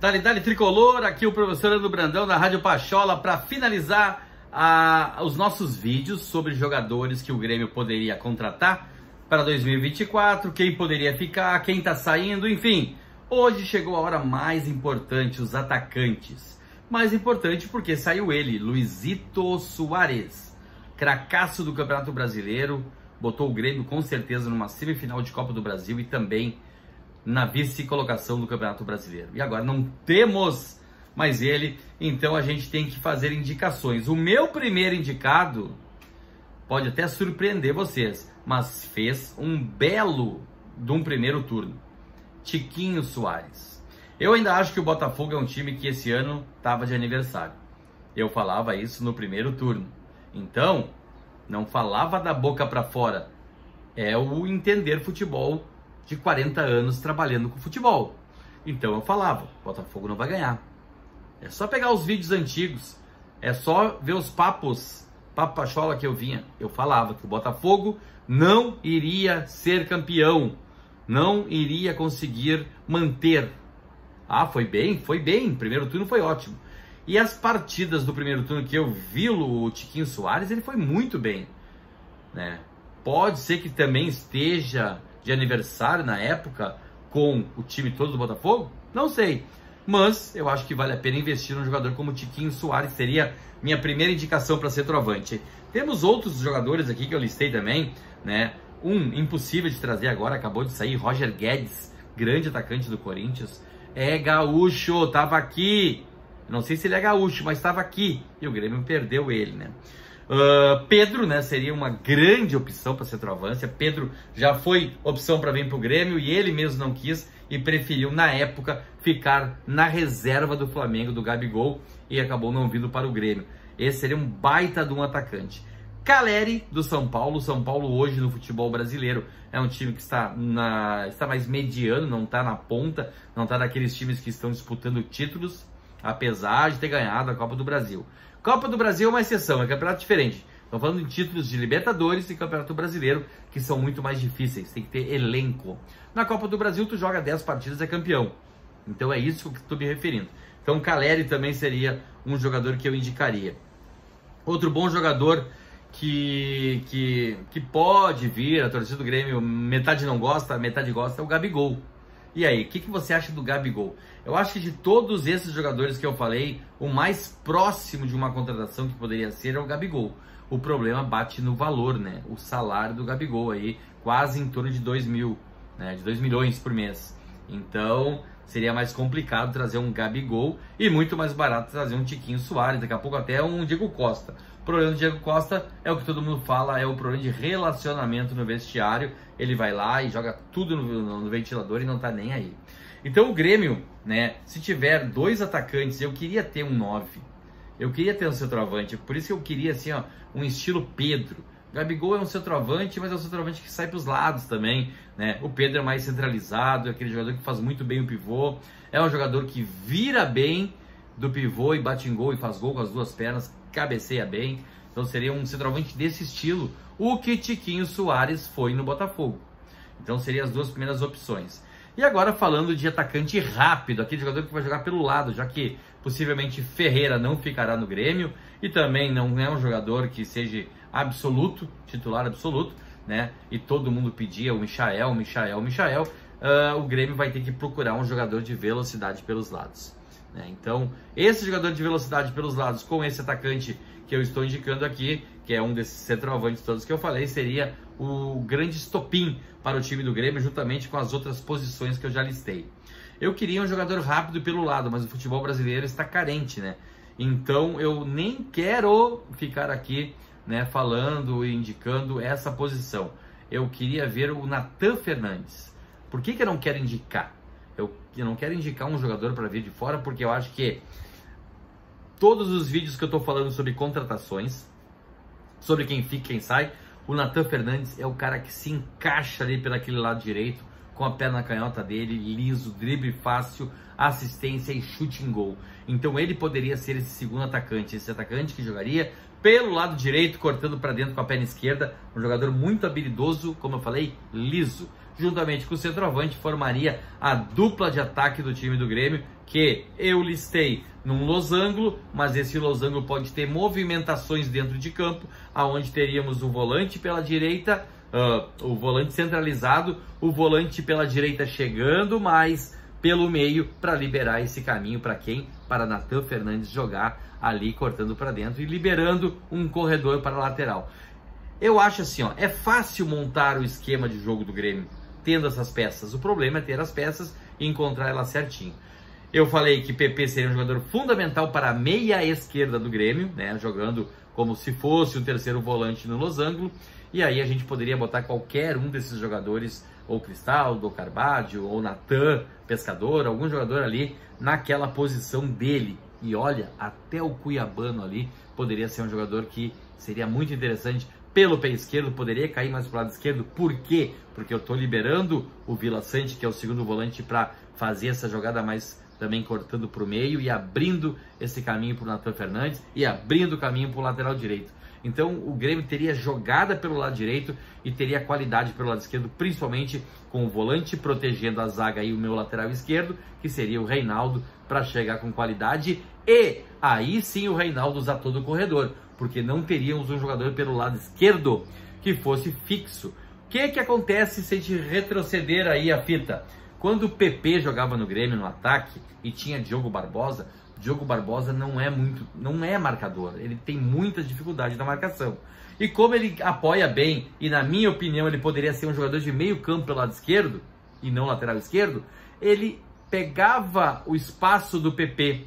Dali Tricolor, aqui o professor Leandro Brandão da Rádio Pachola para finalizar os nossos vídeos sobre jogadores que o Grêmio poderia contratar para 2024, quem poderia ficar, quem está saindo, enfim. Hoje chegou a hora mais importante, os atacantes. Mais importante porque saiu ele, Luizito Soares, cracaço do Campeonato Brasileiro, botou o Grêmio com certeza numa semifinal de Copa do Brasil e também na vice-colocação do Campeonato Brasileiro. E agora não temos mais ele, então a gente tem que fazer indicações. O meu primeiro indicado pode até surpreender vocês, mas fez um belo de um primeiro turno. Tiquinho Soares. Eu ainda acho que o Botafogo é um time que esse ano estava de aniversário. Eu falava isso no primeiro turno. Então, não falava da boca para fora. É o entender futebol de 40 anos trabalhando com futebol. Então eu falava, Botafogo não vai ganhar. É só pegar os vídeos antigos, é só ver os papo pachola que eu vinha. Eu falava que o Botafogo não iria ser campeão, não iria conseguir manter. Ah, foi bem, primeiro turno foi ótimo. E as partidas do primeiro turno que eu vi o Tiquinho Soares, ele foi muito bem, né? Pode ser que também esteja de aniversário na época com o time todo do Botafogo? Não sei, mas eu acho que vale a pena investir num jogador como o Tiquinho Soares, seria minha primeira indicação para centroavante. Temos outros jogadores aqui que eu listei também, né? Um impossível de trazer agora, acabou de sair, Roger Guedes, grande atacante do Corinthians, é gaúcho, tava aqui, não sei se ele é gaúcho, mas estava aqui, e o Grêmio perdeu ele, né? Pedro, né, seria uma grande opção para centroavância. Pedro já foi opção para vir para o Grêmio e ele mesmo não quis e preferiu, na época, ficar na reserva do Flamengo, do Gabigol, e acabou não vindo para o Grêmio. Esse seria um baita de um atacante. Caleri, do São Paulo. São Paulo hoje no futebol brasileiro é um time que está mais mediano, não está na ponta, não está naqueles times que estão disputando títulos, apesar de ter ganhado a Copa do Brasil. Copa do Brasil é uma exceção, é campeonato diferente. Estou falando de títulos de Libertadores e Campeonato Brasileiro, que são muito mais difíceis, tem que ter elenco. Na Copa do Brasil, tu joga 10 partidas e é campeão. Então é isso que estou me referindo. Então Caleri também seria um jogador que eu indicaria. Outro bom jogador que pode vir, a torcida do Grêmio, metade não gosta, metade gosta, é o Gabigol. E aí, o que você acha do Gabigol? Eu acho que de todos esses jogadores que eu falei, o mais próximo de uma contratação que poderia ser é o Gabigol. O problema bate no valor, né? O salário do Gabigol aí, quase em torno de 2 mil, né? De 2 milhões por mês. Então, seria mais complicado trazer um Gabigol e muito mais barato trazer um Tiquinho Soares, daqui a pouco até um Diego Costa. O problema do Diego Costa é o que todo mundo fala, é o problema de relacionamento no vestiário. Ele vai lá e joga tudo no ventilador e não tá nem aí. Então o Grêmio, né, se tiver 2 atacantes, eu queria ter um 9. Eu queria ter um centroavante, por isso que eu queria assim, ó, um estilo Pedro. Gabigol é um centroavante, mas é um centroavante que sai para os lados também, né? O Pedro é mais centralizado, é aquele jogador que faz muito bem o pivô, é um jogador que vira bem do pivô e bate em gol e faz gol com as duas pernas, cabeceia bem. Então seria um centroavante desse estilo, o que Tiquinho Soares foi no Botafogo. Então seriam as 2 primeiras opções. E agora falando de atacante rápido, aquele jogador que vai jogar pelo lado, já que possivelmente Ferreira não ficará no Grêmio e também não é um jogador que seja absoluto, titular absoluto, né? E todo mundo pedia o Michael. O Grêmio vai ter que procurar um jogador de velocidade pelos lados, né? Então, esse jogador de velocidade pelos lados com esse atacante que eu estou indicando aqui, que é um desses centroavantes todos que eu falei, seria o grande estopim para o time do Grêmio, juntamente com as outras posições que eu já listei. Eu queria um jogador rápido pelo lado, mas o futebol brasileiro está carente, né? Então eu nem quero ficar aqui, né, falando e indicando essa posição. Eu queria ver o Nathan Fernandes. Por que eu não quero indicar? Eu não quero indicar um jogador para vir de fora, porque eu acho que todos os vídeos que eu estou falando sobre contratações, sobre quem fica, quem sai, o Nathan Fernandes é o cara que se encaixa ali pelo aquele lado direito, com a perna canhota dele, liso, drible fácil, assistência e chute em gol. Então ele poderia ser esse segundo atacante, esse atacante que jogaria pelo lado direito, cortando para dentro com a perna esquerda, um jogador muito habilidoso, como eu falei, liso. juntamente com o centroavante, formaria a dupla de ataque do time do Grêmio, que eu listei num losango, mas esse losango pode ter movimentações dentro de campo, aonde teríamos o volante pela direita, o volante centralizado, o volante pela direita chegando mais pelo meio para liberar esse caminho para quem? Para Nathan Fernandes jogar ali cortando para dentro e liberando um corredor para a lateral. Eu acho assim, ó, é fácil montar o esquema de jogo do Grêmio tendo essas peças. O problema é ter as peças e encontrar elas certinho. Eu falei que PP seria um jogador fundamental para a meia esquerda do Grêmio, né, jogando como se fosse o terceiro volante no losango. E aí a gente poderia botar qualquer um desses jogadores, ou Cristaldo, ou Carvalho, ou Nathan, Pescador, algum jogador ali naquela posição dele. E olha, até o Cuiabano ali poderia ser um jogador que seria muito interessante pelo pé esquerdo, poderia cair mais para o lado esquerdo. Por quê? Porque eu estou liberando o Vila Sante, que é o segundo volante, para fazer essa jogada mais também cortando para o meio e abrindo esse caminho para o Nathan Fernandes e abrindo o caminho para o lateral direito. Então o Grêmio teria jogada pelo lado direito e teria qualidade pelo lado esquerdo, principalmente com o volante protegendo a zaga e o meu lateral esquerdo, que seria o Reinaldo, para chegar com qualidade. E aí sim o Reinaldo usar todo o corredor, porque não teríamos um jogador pelo lado esquerdo que fosse fixo. O que acontece se a gente retroceder aí a fita? Quando o PP jogava no Grêmio no ataque e tinha Diogo Barbosa não é marcador, ele tem muita dificuldade na marcação. E como ele apoia bem, e na minha opinião ele poderia ser um jogador de meio campo pelo lado esquerdo, e não lateral esquerdo, ele pegava o espaço do PP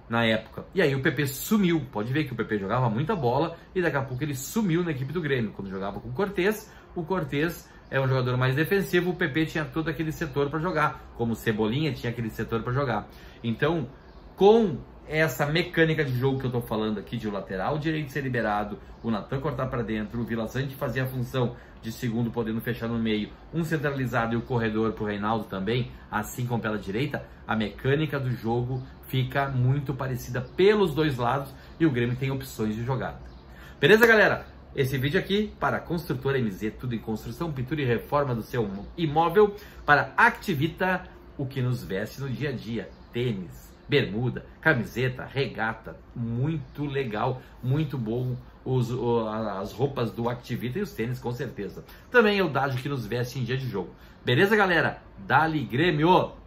na época. E aí o PP sumiu, pode ver que o PP jogava muita bola, e daqui a pouco ele sumiu na equipe do Grêmio. Quando jogava com o Cortez é um jogador mais defensivo, o PP tinha todo aquele setor para jogar, como o Cebolinha tinha aquele setor para jogar. Então, com essa mecânica de jogo que eu estou falando aqui, de o lateral direito ser liberado, o Nathan cortar para dentro, o Vila Sante fazer a função de segundo, podendo fechar no meio, um centralizado e o corredor para o Reinaldo também, assim como pela direita, a mecânica do jogo fica muito parecida pelos dois lados e o Grêmio tem opções de jogada. Beleza, galera? Esse vídeo aqui para a Construtora MZ, tudo em construção, pintura e reforma do seu imóvel, para Activita, o que nos veste no dia a dia, tênis, bermuda, camiseta, regata, muito legal, muito bom as roupas do Activita e os tênis com certeza. Também é o Dágio que nos veste em dia de jogo. Beleza, galera? Dali Grêmio!